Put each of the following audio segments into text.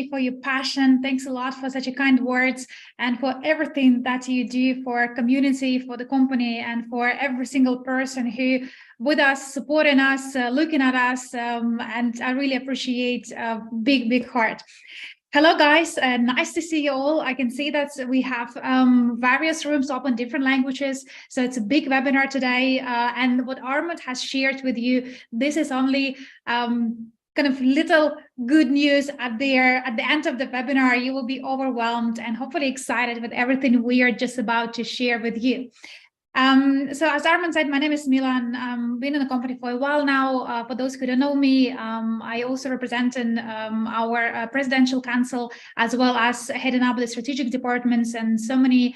for your passion. Thanks a lot for such a kind words and for everything that you do for community, for the company, and for every single person who with us, supporting us, looking at us, and I really appreciate big heart. Hello, guys. Nice to see you all. I can see that we have various rooms open, different languages. So it's a big webinar today. And what Armand has shared with you, this is only kind of little good news at the end of the webinar. You will be overwhelmed and hopefully excited with everything we are just about to share with you. So as Armand said, my name is Milan. I've been in the company for a while now. For those who don't know me, I also represent our presidential council, as well as heading up the strategic departments and so many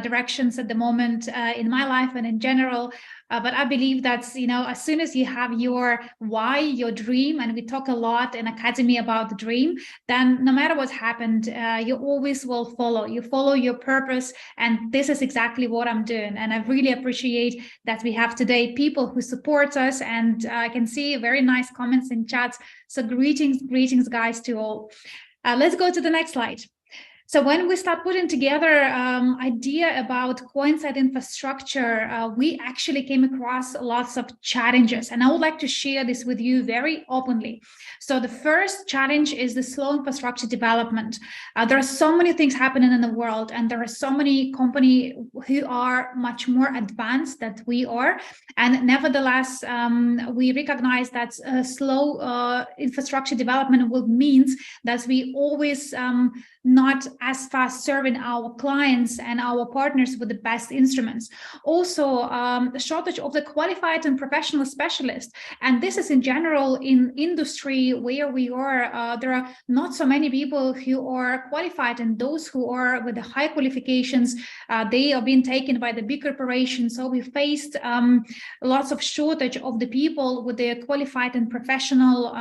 directions at the moment in my life and in general. But I believe that, as soon as you have your why, your dream, and we talk a lot in Academy about the dream, then no matter what's happened, you always will follow. You follow your purpose, and this is exactly what I'm doing. And I really appreciate that we have today people who support us, and I can see very nice comments in chat. So greetings, guys, to all. Let's go to the next slide. So when we start putting together idea about Coinset infrastructure, we actually came across lots of challenges, and I would like to share this with you very openly. So the first challenge is the slow infrastructure development. There are so many things happening in the world, and there are so many companies who are much more advanced than we are. And nevertheless, we recognize that slow infrastructure development will means that we always not as fast serving our clients and our partners with the best instruments. Also, the shortage of the qualified and professional specialists. And this is in general in industry where we are, there are not so many people who are qualified, and those who are with the high qualifications, they are being taken by the big corporations. So we faced lots of shortage of the people with the qualified and professional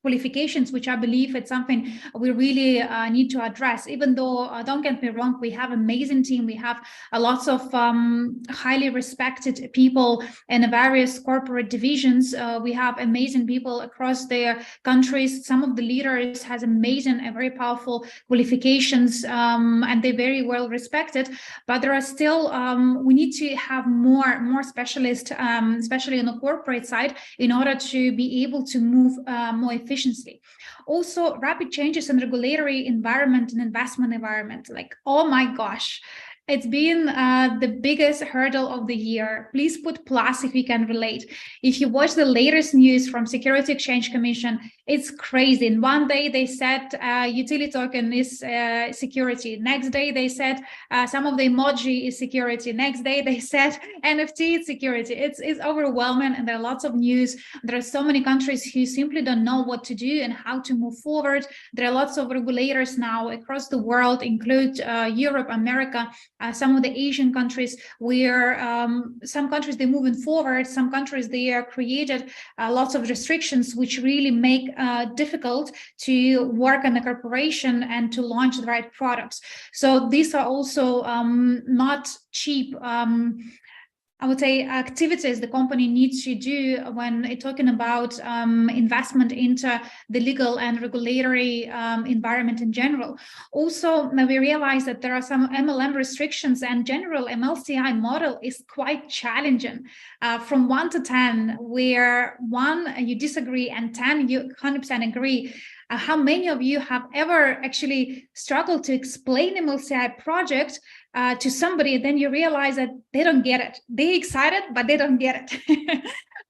qualifications, which I believe it's something we really need to address. Even though, don't get me wrong, we have amazing team. We have lots of highly respected people in various corporate divisions. We have amazing people across their countries. Some of the leaders has amazing and very powerful qualifications, and they're very well respected. But there are still, we need to have more specialists, especially on the corporate side, in order to be able to move more efficiently. Also, rapid changes in regulatory environment and investment environment. Like, oh my gosh, it's been the biggest hurdle of the year. Please put plus if you can relate. If you watch the latest news from Security Exchange Commission, it's crazy. In one day they said utility token is security. Next day they said some of the emoji is security. Next day they said NFT is security. It's overwhelming, and there are lots of news. There are so many countries who simply don't know what to do and how to move forward. There are lots of regulators now across the world, include Europe, America, some of the Asian countries, where some countries they're moving forward, some countries they are created lots of restrictions which really make difficult to work in a corporation and to launch the right products. So these are also not cheap I would say activities the company needs to do when talking about investment into the legal and regulatory environment in general. Also, we realize that there are some MLM restrictions, and general MLCI model is quite challenging. From 1 to 10, where 1 you disagree and 10 you 100% agree. How many of you have ever actually struggled to explain MLCI project to somebody, then you realize that they don't get it. They're excited, but they don't get it.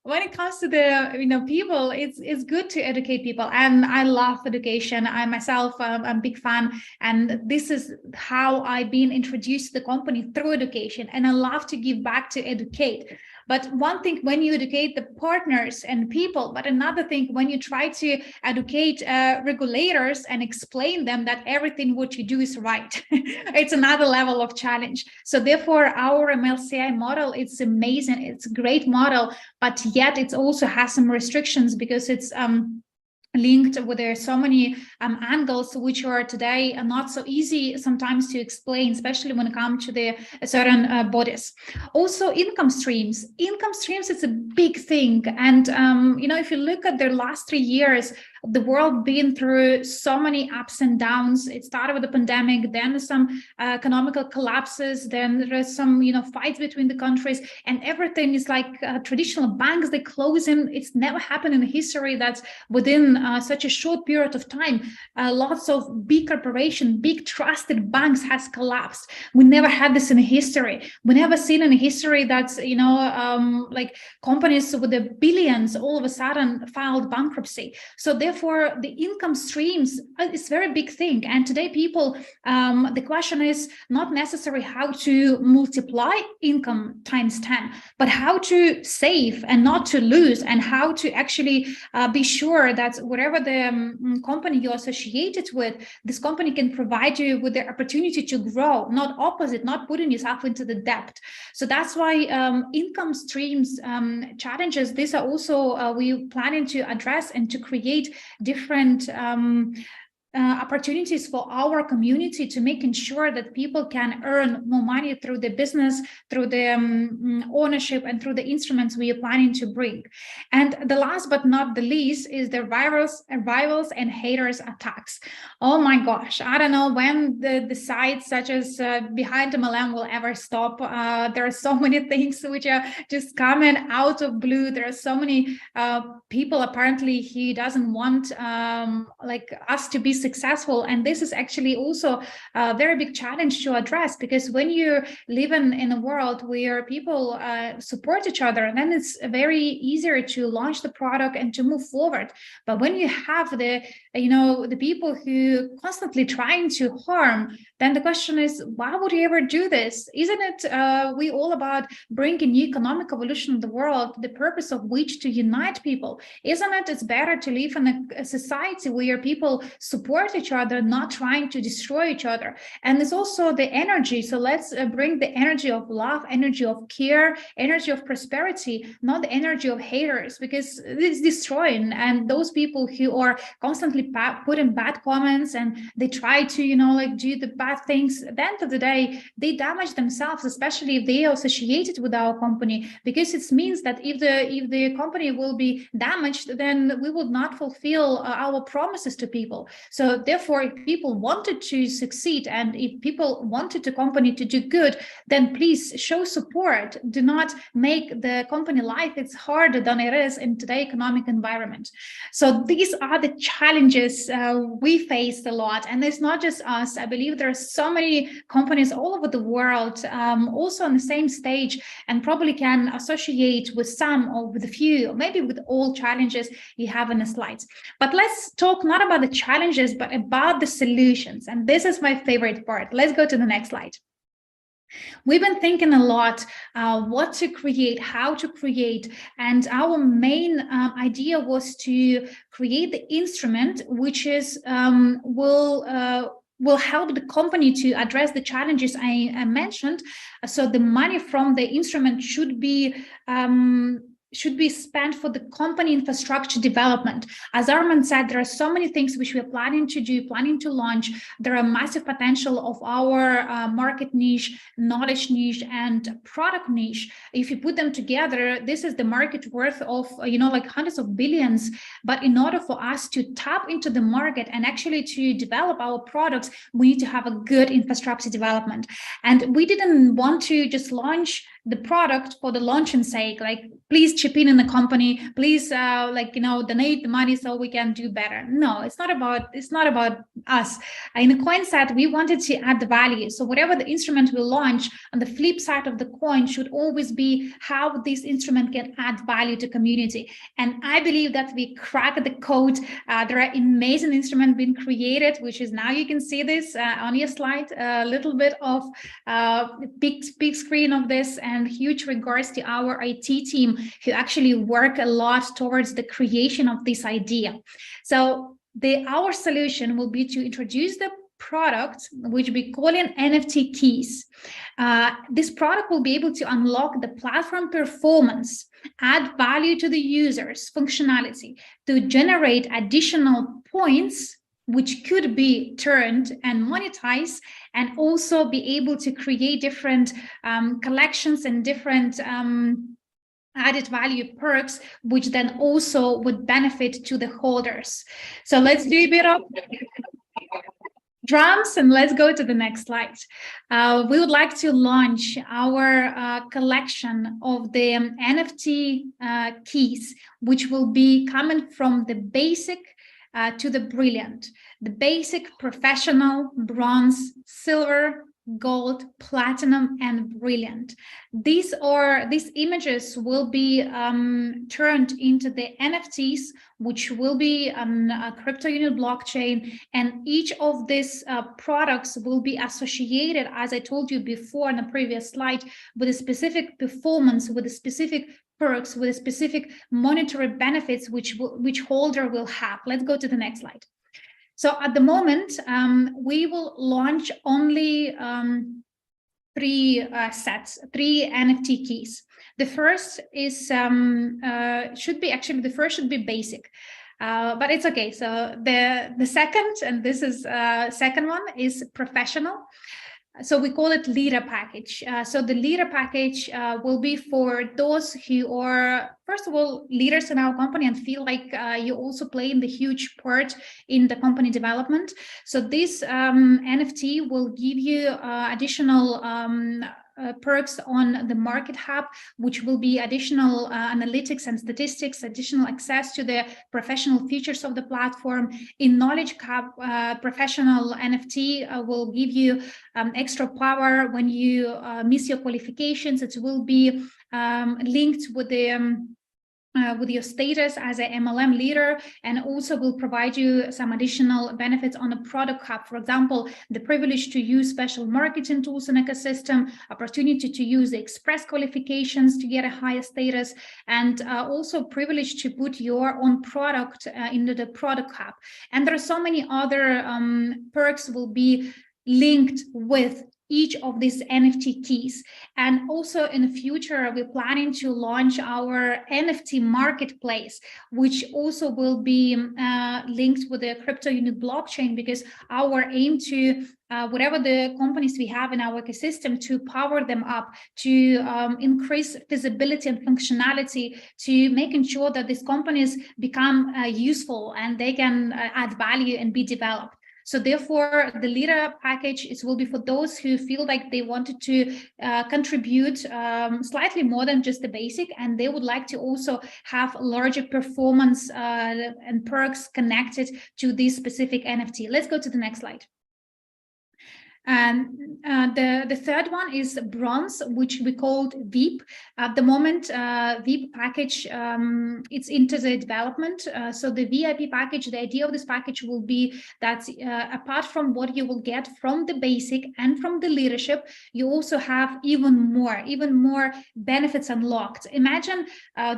When it comes to the people, it's good to educate people, and I love education. I myself I'm a big fan, and this is how I've been introduced to the company, through education, and I love to give back to educate. But one thing when you educate the partners and people, but another thing when you try to educate regulators and explain them that everything what you do is right. It's another level of challenge. So therefore, our MLCI model, it's amazing. It's a great model, but yet it also has some restrictions because it's linked with there are so many angles which are today not so easy sometimes to explain, especially when it comes to the certain bodies. Also, income streams, it's a big thing. And if you look at the last 3 years, the world been through so many ups and downs. It started with the pandemic, then some economical collapses, then there is some, fights between the countries, and everything is like traditional banks, they close in. It's never happened in history that within such a short period of time, lots of big corporations, big trusted banks has collapsed. We never had this in history. We never seen in history that, like companies with the billions all of a sudden filed bankruptcy. So therefore, the income streams is a very big thing. And today people, the question is not necessarily how to multiply income times 10, but how to save and not to lose, and how to actually be sure that whatever the company you're associated with, this company can provide you with the opportunity to grow, not opposite, not putting yourself into the debt. So that's why income streams challenges, these are also we planning to address and to create different opportunities for our community, to making sure that people can earn more money through the business, through the ownership, and through the instruments we are planning to bring. And the last but not the least is the rivals and haters attacks. Oh my gosh, I don't know when the sites such as Behind MLM will ever stop. There are so many things which are just coming out of blue. There are so many people apparently he doesn't want like us to be successful, and this is actually also a very big challenge to address, because when you're living in a world where people support each other, then it's very easier to launch the product and to move forward. But when you have the people who constantly trying to harm, then the question is, why would you ever do this? Isn't it we all about bringing new economic evolution of the world, the purpose of which to unite people? Isn't it it's better to live in a society where people support each other, not trying to destroy each other? And it's also the energy. So let's bring the energy of love, energy of care, energy of prosperity, not the energy of haters, because it's destroying. And those people who are constantly putting bad comments and they try to, like do the bad things, at the end of the day, they damage themselves, especially if they are associated with our company, because it means that if the company will be damaged, then we will not fulfill our promises to people. So therefore, if people wanted to succeed and if people wanted the company to do good, then please show support. Do not make the company life it's harder than it is in today's economic environment. So these are the challenges we faced a lot. And it's not just us. I believe there are so many companies all over the world also on the same stage, and probably can associate with some or with a few, or maybe with all challenges you have in the slides. But let's talk not about the challenges, but about the solutions. And this is my favorite part. Let's go to the next slide. We've been thinking a lot what to create, how to create, and our main idea was to create the instrument which is will help the company to address the challenges I mentioned. So the money from the instrument should be spent for the company infrastructure development. As Arman said, there are so many things which we are planning to do, planning to launch. There are massive potential of our market niche, knowledge niche, and product niche. If you put them together, this is the market worth of, like hundreds of billions. But in order for us to tap into the market and actually to develop our products, we need to have a good infrastructure development. And we didn't want to just launch the product for the launching sake, like please chip in the company, please donate the money so we can do better. No, it's not about us. In the Coinset, we wanted to add the value. So whatever the instrument we launch, on the flip side of the coin should always be how this instrument can add value to community. And I believe that we cracked the code. There are amazing instruments being created, which is now you can see this on your slide, a little bit of big screen of this. And huge regards to our IT team who actually work a lot towards the creation of this idea. So our solution will be to introduce the product, which we call an NFT keys. This product will be able to unlock the platform performance, add value to the users' functionality, to generate additional points which could be turned and monetized, and also be able to create different collections and different added value perks, which then also would benefit to the holders. So let's do a bit of drums and let's go to the next slide. We would like to launch our collection of the NFT keys, which will be coming from the basic to the brilliant. The basic, professional, bronze, silver, gold, platinum, and brilliant. These images will be turned into the NFTs, which will be on a crypto unit blockchain, and each of these products will be associated, as I told you before in the previous slide, with a specific performance, with a specific perks, with a specific monetary benefits which holder will have. Let's go to the next slide. So at the moment, we will launch only three NFT keys. The first is should be basic, but it's okay. So the second, and this is second one, is professional. So we call it leader package. So the leader package will be for those who are, first of all, leaders in our company and feel like you also play in the huge part in the company development. So this NFT will give you additional perks on the Market Hub, which will be additional analytics and statistics, additional access to the professional features of the platform. In Knowledge Hub, professional NFT will give you extra power when you miss your qualifications. It will be linked with the with your status as an MLM leader, and also will provide you some additional benefits on the Product Hub. For example, the privilege to use special marketing tools and ecosystem, opportunity to use the express qualifications to get a higher status, and also privilege to put your own product into the Product Hub. And there are so many other perks will be linked with each of these NFT keys. And also in the future, we're planning to launch our NFT marketplace, which also will be linked with the crypto unit blockchain, because our aim to whatever the companies we have in our ecosystem, to power them up, to increase visibility and functionality, to making sure that these companies become useful and they can add value and be developed. So therefore, the leader package will be for those who feel like they wanted to contribute slightly more than just the basic, and they would like to also have larger performance and perks connected to this specific NFT. Let's go to the next slide. And the third one is bronze, which we called VIP. At the moment, VIP package, it's into the development. So the VIP package, the idea of this package will be that apart from what you will get from the basic and from the leadership, you also have even more benefits unlocked. Imagine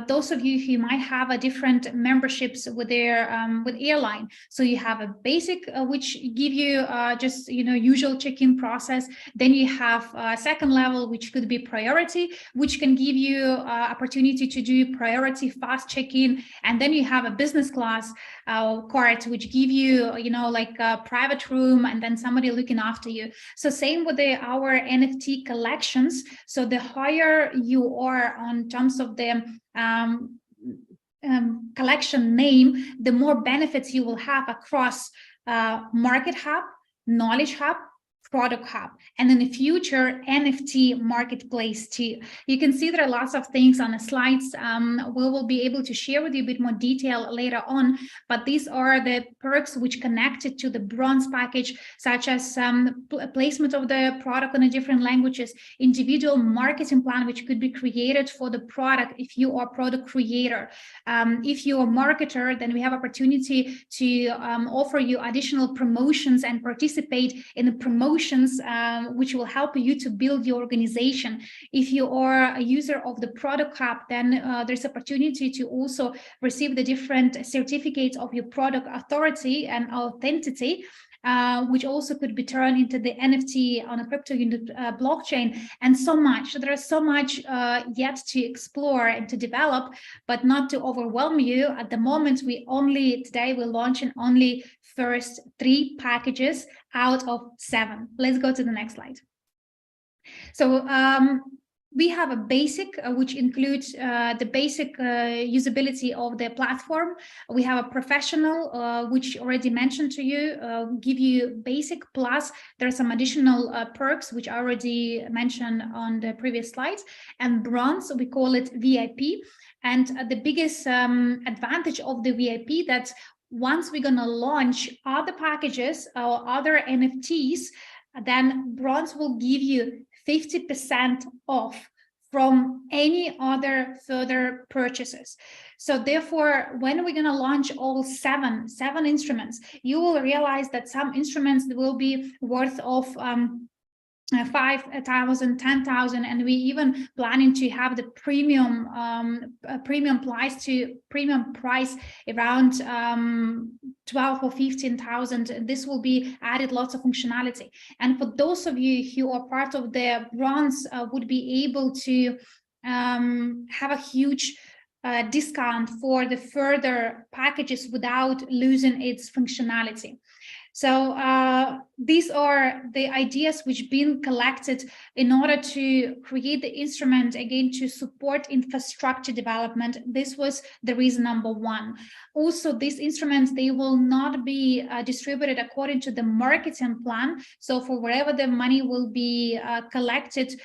those of you who might have a different memberships with their with airline. So you have a basic, which give you just usual check-in process. Then you have a second level, which could be priority, which can give you opportunity to do priority fast check-in. And then you have a business class card, which give you like a private room and then somebody looking after you. So same with our NFT collections. So the higher you are on terms of the collection name, the more benefits you will have across Market Hub, Knowledge Hub, Product Hub, and in the future NFT marketplace too. You can see there are lots of things on the slides. We will be able to share with you a bit more detail later on, but these are the perks which connected to the bronze package, such as placement of the product in the different languages, individual marketing plan which could be created for the product if you are a product creator. If you're a marketer, then we have opportunity to offer you additional promotions and participate in the promotions which will help you to build your organization. If you are a user of the Product Hub, then there's opportunity to also receive the different certificates of your product authority and authenticity, which also could be turned into the NFT on a crypto unit blockchain, and so much. So there is so much yet to explore and to develop, but not to overwhelm you. At the moment, today we're launching only first 3 packages out of 7. Let's go to the next slide. So we have a basic, which includes the basic usability of the platform. We have a professional, which already mentioned to you, give you basic, plus there are some additional perks, which I already mentioned on the previous slides. And bronze, we call it VIP. And the biggest advantage of the VIP, that once we're going to launch other packages or other NFTs, then bronze will give you 50% off from any other further purchases. So therefore, when we're going to launch all seven instruments, you will realize that some instruments will be worth of 5,000, 10,000, and we even planning to have the premium price around 12 or 15,000. This will be added lots of functionality. And for those of you who are part of the bronze, would be able to have a huge discount for the further packages without losing its functionality. So these are the ideas which been collected in order to create the instrument, again, to support infrastructure development. This was the reason number one. Also, these instruments, they will not be distributed according to the marketing plan. So for wherever the money will be collected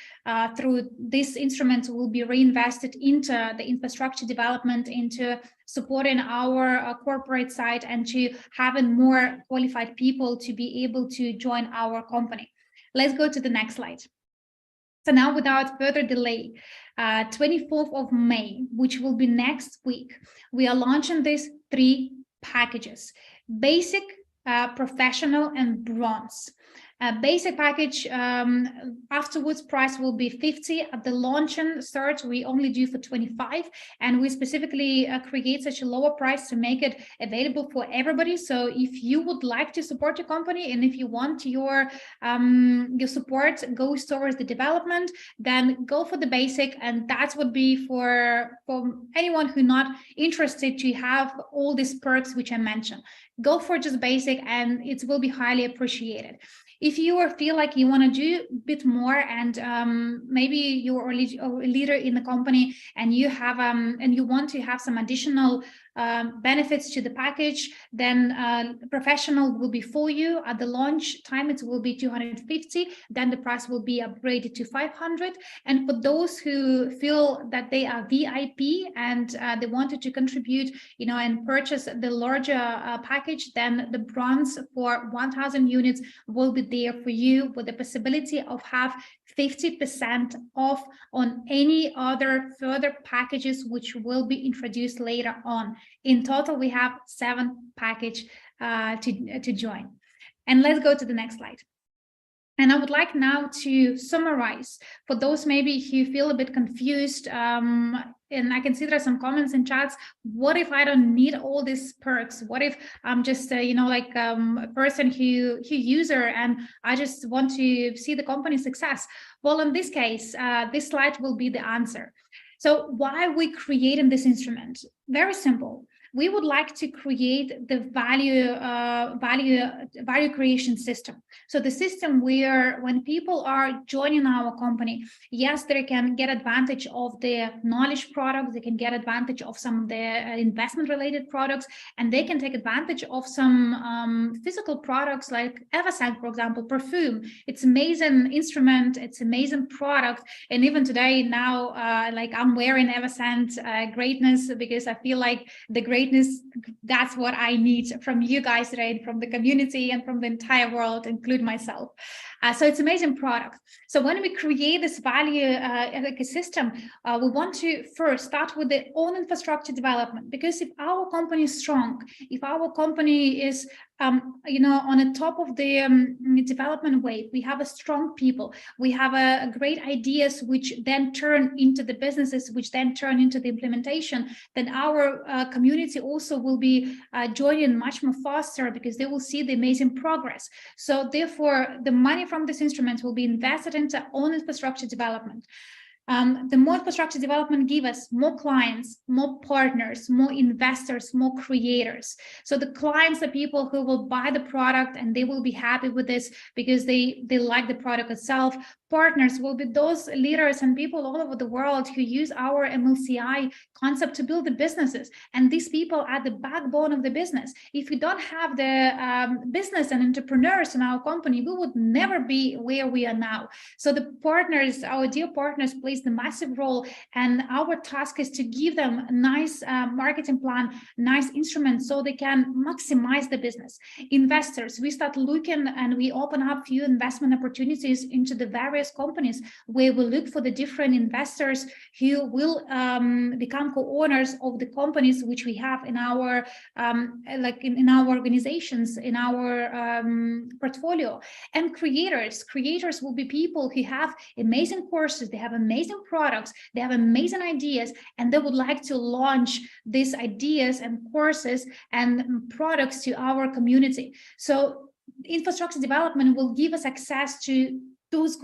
through this instrument will be reinvested into the infrastructure development, into supporting our corporate side, and to having more qualified people to be able to join our company. Let's go to the next slide. So now, without further delay, 24th of May, which will be next week, we are launching these 3 packages: basic, professional, and bronze. Basic package, afterwards price will be 50. At the launching start, we only do for 25, and we specifically create such a lower price to make it available for everybody. So if you would like to support your company, and if you want your support goes towards the development, then go for the basic, and that would be for anyone who's not interested to have all these perks which I mentioned. Go for just basic, and it will be highly appreciated. If you feel like you want to do a bit more, and maybe you're a leader in the company, and you have and you want to have some additional benefits to the package, then professional will be for you. At the launch time, it will be 250. Then the price will be upgraded to 500. And for those who feel that they are VIP and they wanted to contribute, and purchase the larger package, then the bronze for 1,000 units will be there for you, with the possibility of have 50% off on any other further packages which will be introduced later on. In total, we have 7 packages to join. And let's go to the next slide. And I would like now to summarize for those maybe who feel a bit confused, and I can see there are some comments in chats. What if I don't need all these perks? What if I'm just, a person who user, and I just want to see the company success? Well, in this case, this slide will be the answer. So why are we creating this instrument? Very simple. We would like to create the value creation system. So the system where when people are joining our company, yes, they can get advantage of the knowledge products, they can get advantage of some of the investment related products, and they can take advantage of some physical products like Eversent, for example, perfume. It's amazing instrument, it's amazing product. And even today now, like I'm wearing Eversent greatness, because I feel like the greatness, that's what I need from you guys today, from the community and from the entire world, include myself. So it's amazing product. So when we create this value ecosystem, we want to first start with the own infrastructure development, because if our company is strong, if our company is on the top of the development wave, we have a strong people, we have a great ideas which then turn into the businesses, which then turn into the implementation, then our community also will be joining much more faster, because they will see the amazing progress. So therefore, the money from this instrument will be invested into own infrastructure development. The more infrastructure development give us more clients, more partners, more investors, more creators. So the clients are people who will buy the product and they will be happy with this because they like the product itself. Partners will be those leaders and people all over the world who use our MLCI concept to build the businesses. And these people are the backbone of the business. If we don't have the business and entrepreneurs in our company, we would never be where we are now. So the partners, our dear partners, plays the massive role. And our task is to give them a nice marketing plan, nice instruments so they can maximize the business. Investors, we start looking and we open up few investment opportunities into the various companies where we look for the different investors who will become co-owners of the companies which we have in our in our organizations, in our portfolio. And creators will be people who have amazing courses, they have amazing products, they have amazing ideas, and they would like to launch these ideas and courses and products to our community. So infrastructure development will give us access to this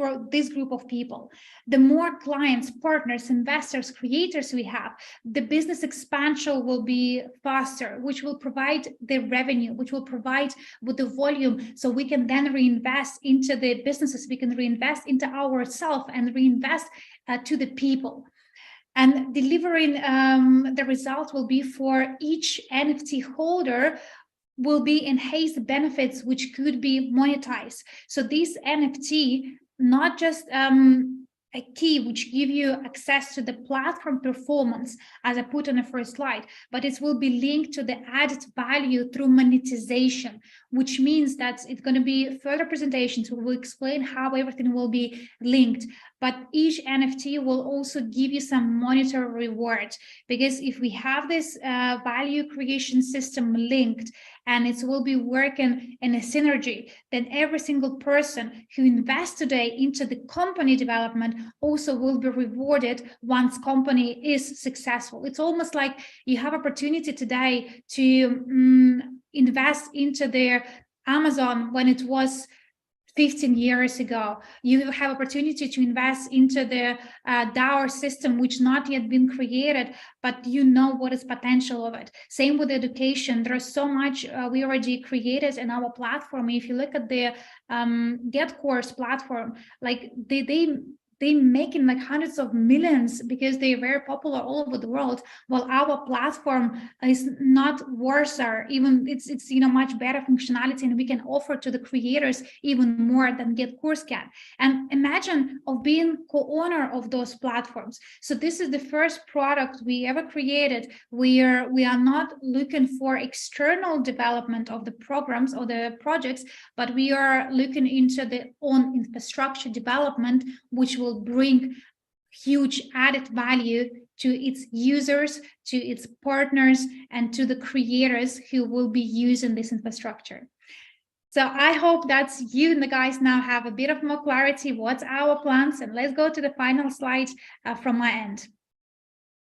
group of people. The more clients, partners, investors, creators we have, the business expansion will be faster, which will provide the revenue, which will provide with the volume, so we can then reinvest into the businesses, we can reinvest into ourselves and reinvest to the people. And delivering the result will be for each NFT holder will be enhanced benefits which could be monetized. So this NFT, not just a key which give you access to the platform performance, as I put on the first slide, but it will be linked to the added value through monetization, which means that it's going to be further presentations. We will explain how everything will be linked. But each NFT will also give you some monetary reward, because if we have this value creation system linked and it will be working in a synergy, then every single person who invests today into the company development also will be rewarded once company is successful. It's almost like you have opportunity today to invest into their Amazon when it was 15 years ago. You have opportunity to invest into the DAO system, which not yet been created, but you know what is potential of it. Same with education. There's so much we already created in our platform. If you look at the Get Course platform, like they making like hundreds of millions because they're very popular all over the world, while our platform is not worse, or even it's much better functionality, and we can offer to the creators even more than Get Course can. And imagine of being co-owner of those platforms. So this is the first product we ever created where we are not looking for external development of the programs or the projects, but we are looking into the own infrastructure development, which will bring huge added value to its users, to its partners, and to the creators who will be using this infrastructure. So I hope that you and the guys now have a bit of more clarity what's our plans, and let's go to the final slide from my end.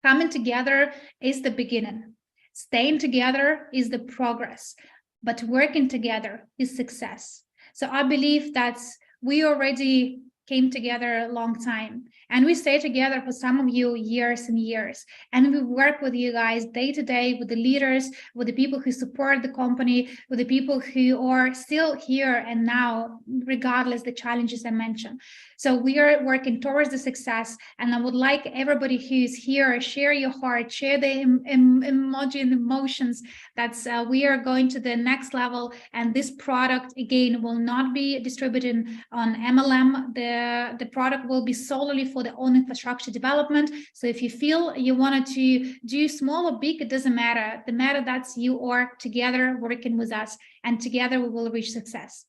Coming together is the beginning. Staying together is the progress, but working together is success. So I believe that we already came together a long time, and we stay together for some of you years and years, and we work with you guys day to day, with the leaders, with the people who support the company, with the people who are still here and now, regardless the challenges I mentioned. So we are working towards the success, and I would like everybody who's here, share your heart, share the emoji and emotions that we are going to the next level, and this product again will not be distributed on MLM. The product will be solely for the own infrastructure development. So if you feel you wanted to do small or big, it doesn't matter. The matter that you are together working with us, and together we will reach success.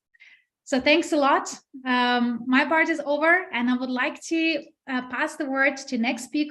So thanks a lot. My part is over, and I would like to pass the word to next speaker.